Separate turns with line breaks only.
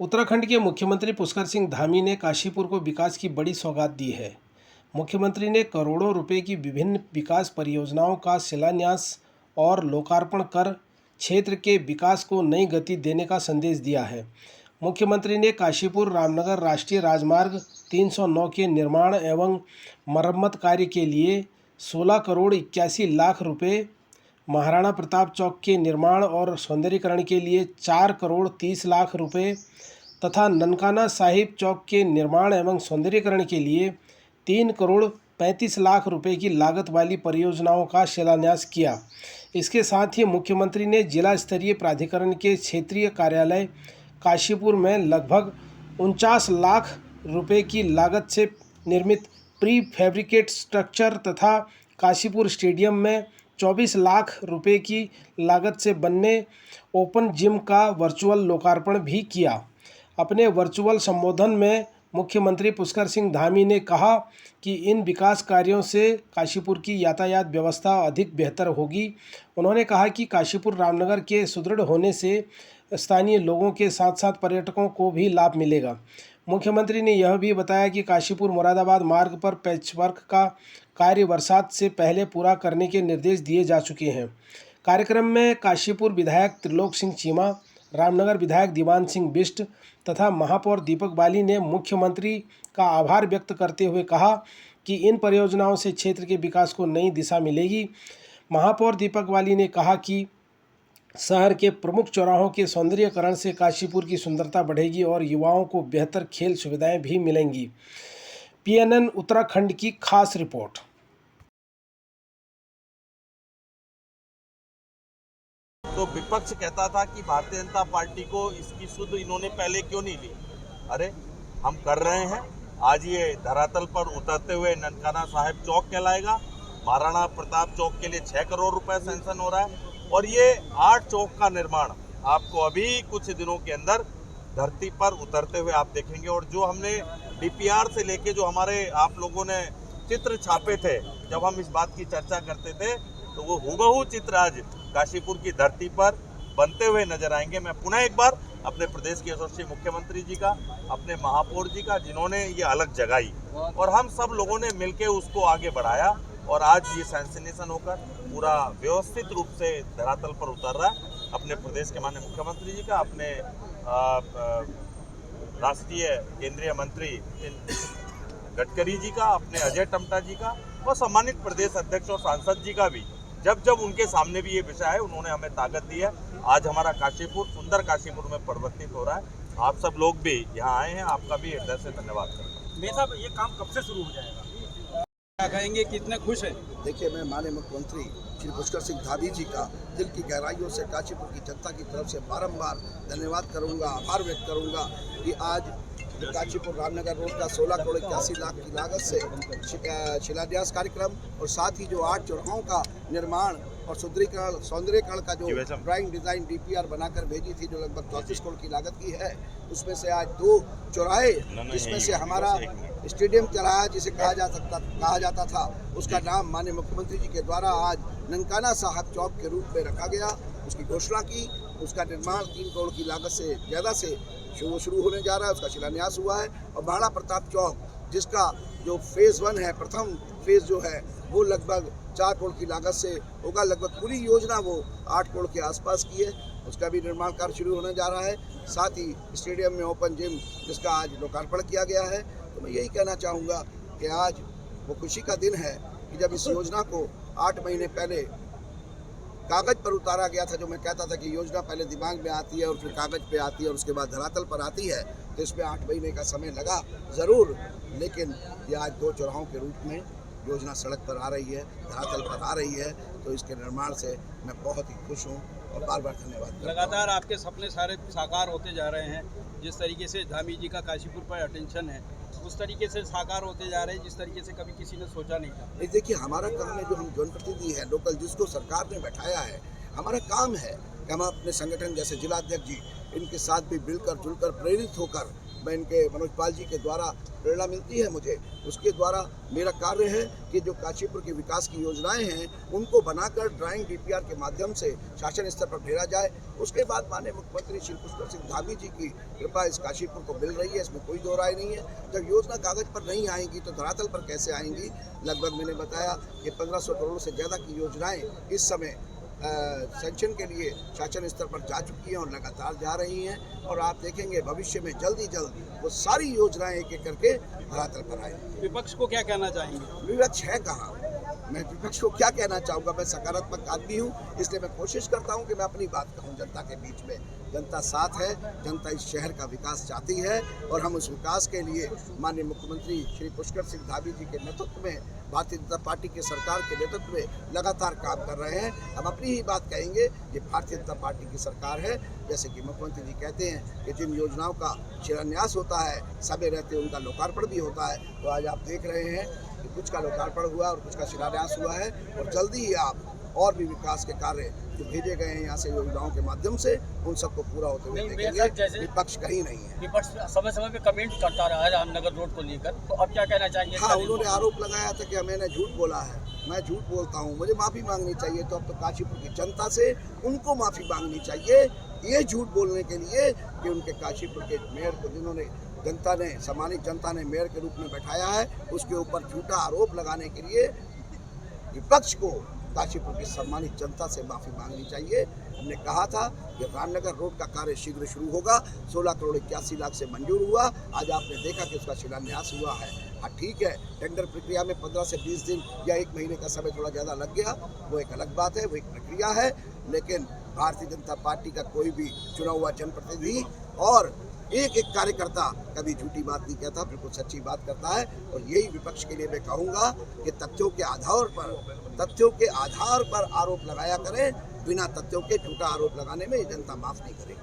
उत्तराखंड के मुख्यमंत्री पुष्कर सिंह धामी ने काशीपुर को विकास की बड़ी सौगात दी है। मुख्यमंत्री ने करोड़ों रुपए की विभिन्न विकास परियोजनाओं का शिलान्यास और लोकार्पण कर क्षेत्र के विकास को नई गति देने का संदेश दिया है। मुख्यमंत्री ने काशीपुर रामनगर राष्ट्रीय राजमार्ग 309 के निर्माण एवं मरम्मत कार्य के लिए 16 करोड़ 81 लाख रुपए, महाराणा प्रताप चौक के निर्माण और सौंदर्यीकरण के लिए 4 करोड़ 30 लाख रुपए तथा ननकाना साहिब चौक के निर्माण एवं सौंदर्यीकरण के लिए 3 करोड़ 35 लाख रुपए की लागत वाली परियोजनाओं का शिलान्यास किया। इसके साथ ही मुख्यमंत्री ने जिला स्तरीय प्राधिकरण के क्षेत्रीय कार्यालय काशीपुर में लगभग 49 लाख रुपए की लागत से निर्मित प्री फैब्रिकेट स्ट्रक्चर तथा काशीपुर स्टेडियम में 24 लाख रुपए की लागत से बनने ओपन जिम का वर्चुअल लोकार्पण भी किया। अपने वर्चुअल संबोधन में मुख्यमंत्री पुष्कर सिंह धामी ने कहा कि इन विकास कार्यों से काशीपुर की यातायात व्यवस्था अधिक बेहतर होगी। उन्होंने कहा कि काशीपुर रामनगर के सुदृढ़ होने से स्थानीय लोगों के साथ साथ पर्यटकों को भी लाभ मिलेगा। मुख्यमंत्री ने यह भी बताया कि काशीपुर मुरादाबाद मार्ग पर पैचवर्क का कार्य बरसात से पहले पूरा करने के निर्देश दिए जा चुके हैं। कार्यक्रम में काशीपुर विधायक त्रिलोक सिंह चीमा, रामनगर विधायक दीवान सिंह बिष्ट तथा महापौर दीपक बाली ने मुख्यमंत्री का आभार व्यक्त करते हुए कहा कि इन परियोजनाओं से क्षेत्र के विकास को नई दिशा मिलेगी। महापौर दीपक बाली ने कहा कि शहर के प्रमुख चौराहों के सौंदर्यीकरण से काशीपुर की सुंदरता बढ़ेगी और युवाओं को बेहतर खेल सुविधाएं भी मिलेंगी। PNN उत्तराखंड की खास रिपोर्ट।
तो विपक्ष कहता था कि भारतीय जनता पार्टी को इसकी सुध इन्होंने पहले क्यों नहीं ली। अरे हम कर रहे हैं। आज ये धरातल पर उतरते हुए ननकाना साहिब चौक कहलाएगा। महाराणा प्रताप चौक के लिए 6 करोड़ रुपए सैंक्शन हो रहा है और ये 8 चौक का निर्माण आपको अभी कुछ दिनों के अंदर धरती पर उतरते हुए आप देखेंगे। और जो हमने DPR से लेके जो हमारे आप लोगों ने चित्र छापे थे, जब हम इस बात की चर्चा करते थे, तो वो हुबहू चित्र आज काशीपुर की धरती पर बनते हुए नजर आएंगे। मैं पुनः एक बार अपने प्रदेश के यशस्वी मुख्यमंत्री जी का, अपने महापौर जी का, जिन्होंने ये अलग जगाई और हम सब लोगों ने मिलकर उसको आगे बढ़ाया और आज ये सैंक्शनेशन होकर पूरा व्यवस्थित रूप से धरातल पर उतर रहा है। अपने प्रदेश के माननीय मुख्यमंत्री जी का, अपने राष्ट्रीय केंद्रीय मंत्री गडकरी जी का, अपने अजय टम्टा जी का और सम्मानित प्रदेश अध्यक्ष और सांसद जी का भी, जब उनके सामने भी ये विषय है, उन्होंने हमें ताकत दी है। आज हमारा काशीपुर सुंदर काशीपुर में परिवर्तित हो रहा है। आप सब लोग भी यहाँ आए हैं, आपका भी हृदय से धन्यवाद करता हूँ।
मेरे साहब, ये काम कब से शुरू हो जाएगा? क्या कहेंगे, कितने खुश हैं?
देखिए, मैं माननीय मुख्यमंत्री श्री पुष्कर सिंह धामी जी का दिल की गहराइयों से काशीपुर की जनता की तरफ से बारंबार धन्यवाद करूंगा, आभार व्यक्त करूंगा कि आज काशीपुर रामनगर रोड का 16 करोड़ 81 लाख की लागत से शिलान्यास कार्यक्रम और साथ ही जो 8 चौराहों का निर्माण और सुंदरीकरण सौंदर्यीकरण का जो ड्राइंग डिज़ाइन DPR बनाकर भेजी थी, जो लगभग 34 करोड़ की लागत की है, उसमें से आज 2 चौराहे, जिसमें से हमारा स्टेडियम चौराहा जिसे कहा जाता था, उसका नाम माननीय मुख्यमंत्री जी के द्वारा आज ननकाना साहिब चौक के रूप में रखा गया। उसकी घोषणा की, उसका निर्माण 3 करोड़ की लागत से ज़्यादा से शुरू होने जा रहा है, उसका शिलान्यास हुआ है। और महाराणा प्रताप चौक, जिसका जो फेज़ 1 है, प्रथम फेज़ जो है, वो लगभग 4 करोड़ की लागत से होगा। लगभग पूरी योजना वो 8 करोड़ के आसपास की है, उसका भी निर्माण कार्य शुरू होने जा रहा है। साथ ही स्टेडियम में ओपन जिम, जिसका आज लोकार्पण किया गया है। तो मैं यही कहना चाहूँगा कि आज वो खुशी का दिन है कि जब इस योजना को 8 महीने पहले कागज़ पर उतारा गया था। जो मैं कहता था कि योजना पहले दिमाग में आती है और फिर कागज़ पे आती है और उसके बाद धरातल पर आती है, तो इसमें 8 महीने का समय लगा ज़रूर, लेकिन ये आज 2 चौराहों के रूप में योजना सड़क पर आ रही है, धरातल पर आ रही है। तो इसके निर्माण से मैं बहुत ही खुश हूँ और बार बार धन्यवाद।
लगातार आपके सपने सारे साकार होते जा रहे हैं। जिस तरीके से धामी जी का काशीपुर पर अटेंशन है, उस तरीके से साकार होते जा रहे हैं जिस तरीके से कभी किसी ने सोचा नहीं था।
नहीं, देखिए, हमारा काम है, जो हम जनप्रतिनिधि हैं लोकल, जिसको सरकार ने बैठाया है, हमारा काम है कि हम अपने संगठन जैसे जिलाध्यक्ष जी इनके साथ भी मिलकर जुलकर प्रेरित होकर मैं इनके मनोज पाल जी के द्वारा प्रेरणा मिलती है मुझे, उसके द्वारा मेरा कार्य है कि जो काशीपुर के विकास की योजनाएं हैं उनको बनाकर ड्राइंग डीपीआर के माध्यम से शासन स्तर पर भेजा जाए। उसके बाद माननीय मुख्यमंत्री श्री पुष्कर सिंह धामी जी की कृपा इस काशीपुर को मिल रही है, इसमें कोई दो राय नहीं है। जब योजना कागज पर नहीं आएंगी तो धरातल पर कैसे आएंगी। लगभग मैंने बताया कि 1500 करोड़ से ज़्यादा की योजनाएँ इस समय सैंक्शन के लिए शासन स्तर पर जा चुकी हैं और लगातार जा रही हैं, और आप देखेंगे भविष्य में जल्द ही जल्द वो सारी योजनाएं एक एक करके धरातल पर आएंगी।
विपक्ष को क्या कहना चाहेंगे?
विपक्ष है कहाँ? मैं विपक्ष को क्या कहना चाहूँगा। मैं सकारात्मक आदमी हूँ, इसलिए मैं कोशिश करता हूँ कि मैं अपनी बात कहूँ जनता के बीच में। जनता साथ है, जनता इस शहर का विकास चाहती है और हम उस विकास के लिए माननीय मुख्यमंत्री श्री पुष्कर सिंह धामी जी के नेतृत्व में, भारतीय जनता पार्टी की सरकार के नेतृत्व में लगातार काम कर रहे हैं। हम अपनी ही बात कहेंगे, ये भारतीय जनता पार्टी की सरकार है। जैसे कि मुख्यमंत्री जी कहते हैं कि जिन योजनाओं का शिलान्यास होता है समय रहते उनका लोकार्पण भी होता है, तो आज आप देख रहे हैं कि कुछ का लोकार्पण हुआ और कुछ का शिलान्यास हुआ है, और जल्दी ही आप और भी विकास के कार्य जो भेजे गए हैं यहाँ से योजनाओं के माध्यम से उन सबको पूरा होते हुए देखेंगे। विपक्ष कहीं नहीं है।
विपक्ष समय समय पे कमेंट करता रहा है रामनगर रोड को लेकर, तो अब क्या कहना चाहेंगे?
हाँ, उन्होंने आरोप लगाया था कि मैंने झूठ बोला है। मैं झूठ बोलता हूँ, मुझे माफ़ी मांगनी चाहिए। तो अब तो काशीपुर की जनता से उनको माफ़ी मांगनी चाहिए ये झूठ बोलने के लिए कि उनके काशीपुर के मेयर को जिन्होंने जनता ने, सम्मानित जनता ने मेयर के रूप में बैठाया है, उसके ऊपर झूठा आरोप लगाने के लिए विपक्ष को काशीपुर की सम्मानित जनता से माफ़ी मांगनी चाहिए। हमने कहा था कि रामनगर रोड का कार्य शीघ्र शुरू होगा। 16 करोड़ 81 लाख से मंजूर हुआ। आज आपने देखा कि उसका शिलान्यास हुआ है। हाँ ठीक है, टेंडर प्रक्रिया में 15 से 20 दिन या 1 महीने का समय थोड़ा ज़्यादा लग गया, वो एक अलग बात है, वो एक प्रक्रिया है। लेकिन भारतीय जनता पार्टी का कोई भी चुना हुआ जनप्रतिनिधि और एक एक कार्यकर्ता कभी झूठी बात नहीं कहता, बिल्कुल सच्ची बात करता है। और यही विपक्ष के लिए मैं कहूँगा कि तथ्यों के आधार पर आरोप लगाया करें, बिना तथ्यों के झूठा आरोप लगाने में ये जनता माफ़ नहीं करेगी।